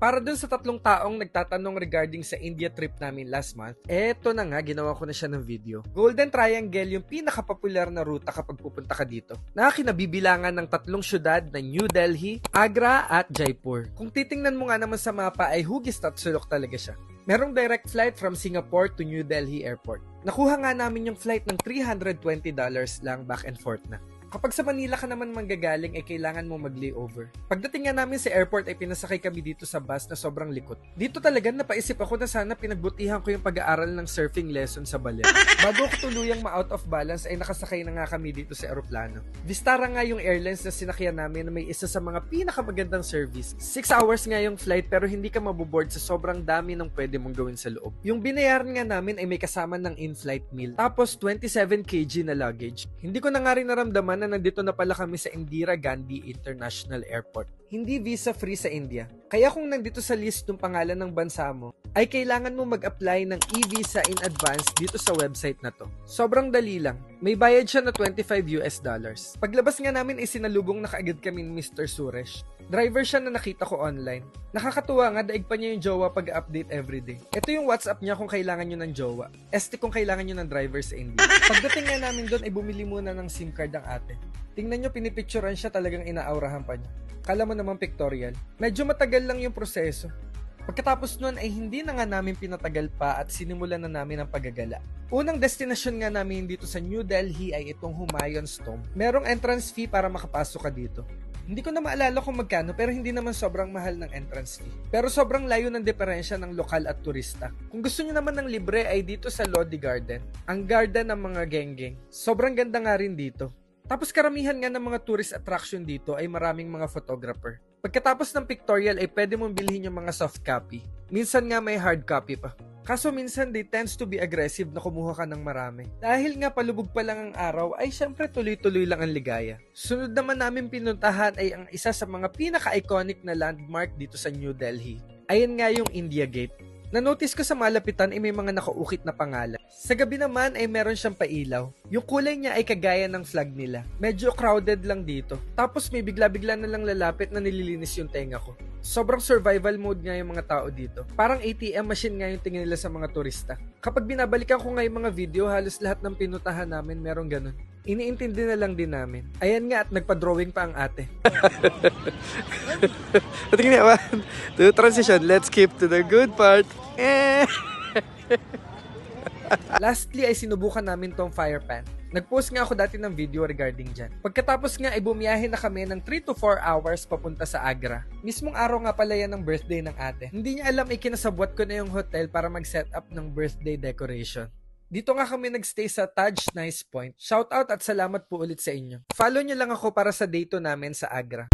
Para dun sa 3 taong nagtatanong regarding sa India trip namin last month, eto na nga, ginawa ko na siya ng video. Golden Triangle yung pinakapopular na ruta kapag pupunta ka dito. Nakakinabibilangan ng 3 syudad na New Delhi, Agra at Jaipur. Kung titingnan mo nga naman sa mapa ay hugis at sulok talaga siya. Merong direct flight from Singapore to New Delhi Airport. Nakuha nga namin yung flight ng $320 lang back and forth na. Kapag sa Manila ka naman manggagaling ay kailangan mo mag-layover. Pagdating nga namin sa airport ay pinasakay kami dito sa bus na sobrang likot. Dito talaga napaisip ako na sana pinagbutihan ko yung pag-aaral ng surfing lesson sa Baler. Bago ako tuluyang ma-out of balance ay nakasakay na nga kami dito sa eroplano. Vistara nga yung airlines na sinakyan namin na may isa sa mga pinakamagandang service. 6 hours nga yung flight pero hindi ka maboboard sa sobrang dami ng pwede mong gawin sa loob. Yung binayaran nga namin ay may kasama ng in-flight meal. Tapos 27 kg na luggage. Hindi ko na nga rin naramdaman na nandito na pala kami sa Indira Gandhi International Airport. Hindi visa-free sa India. Kaya kung nandito sa list ng pangalan ng bansa mo, ay kailangan mo mag-apply ng e-visa in advance dito sa website na to. Sobrang dali lang. May bayad siya na $25. Paglabas nga namin ay sinalubong na kaagad kami ni Mr. Suresh. Driver siya na nakita ko online. Nakakatuwa nga, daig pa niya yung jowa pag-update everyday. Ito yung WhatsApp niya kung kailangan nyo ng jowa. ST kung kailangan nyo ng driver sa India. Pagdating nga namin doon ay bumili muna ng SIM card ang ate. Tingnan nyo, pinipicturean siya, talagang inaaurahan pa niya. Kala mo naman pictorial. Medyo matagal lang yung proseso. Pagkatapos nun ay hindi na nga namin pinatagal pa at sinimulan na namin ang paggagala. Unang destinasyon nga namin dito sa New Delhi ay itong Humayun's Tomb. Merong entrance fee para makapasok ka dito. Hindi ko na maalala kung magkano pero hindi naman sobrang mahal ng entrance fee. Pero sobrang layo ng diferensya ng lokal at turista. Kung gusto nyo naman ng libre ay dito sa Lodi Garden. Ang garden ng mga geng-geng. Sobrang ganda nga rin dito. Tapos karamihan nga ng mga tourist attraction dito ay maraming mga photographer. Pagkatapos ng pictorial ay pwede mong bilhin yung mga soft copy. Minsan nga may hard copy pa. Kaso minsan they tends to be aggressive na kumuha ka ng marami. Dahil nga palubog pa lang ang araw ay syempre tuloy-tuloy lang ang ligaya. Sunod naman namin pinuntahan ay ang isa sa mga pinaka-iconic na landmark dito sa New Delhi. Ayan nga yung India Gate. Na-notice ko sa malapitan ay may mga nakaukit na pangalan. Sa gabi naman ay meron siyang pailaw. Yung kulay niya ay kagaya ng flag nila. Medyo crowded lang dito. Tapos may bigla-bigla na lang lalapit na nililinis yung tenga ko. Sobrang survival mode nga yung mga tao dito. Parang ATM machine nga yung tingin nila sa mga turista. Kapag binabalikan ko nga yung mga video, halos lahat ng pinuntahan namin merong ganun. Iniintindi na lang din namin. Ayan nga at nagpa-drawing pa ang ate. Tingnan naman. To transition, let's skip to the good part. Lastly ay sinubukan namin tong fire pan. Nag-post nga ako dati ng video regarding dyan. Pagkatapos nga ay bumiyahe na kami ng 3 to 4 hours papunta sa Agra. Mismong araw nga pala yan ng birthday ng ate. Hindi niya alam ay kinasabwat ko na yung hotel para mag-set up ng birthday decoration. Dito nga kami nagstay sa Taj Nice Point. Shoutout at salamat po ulit sa inyo. Follow nyo lang ako para sa day 2 namin sa Agra.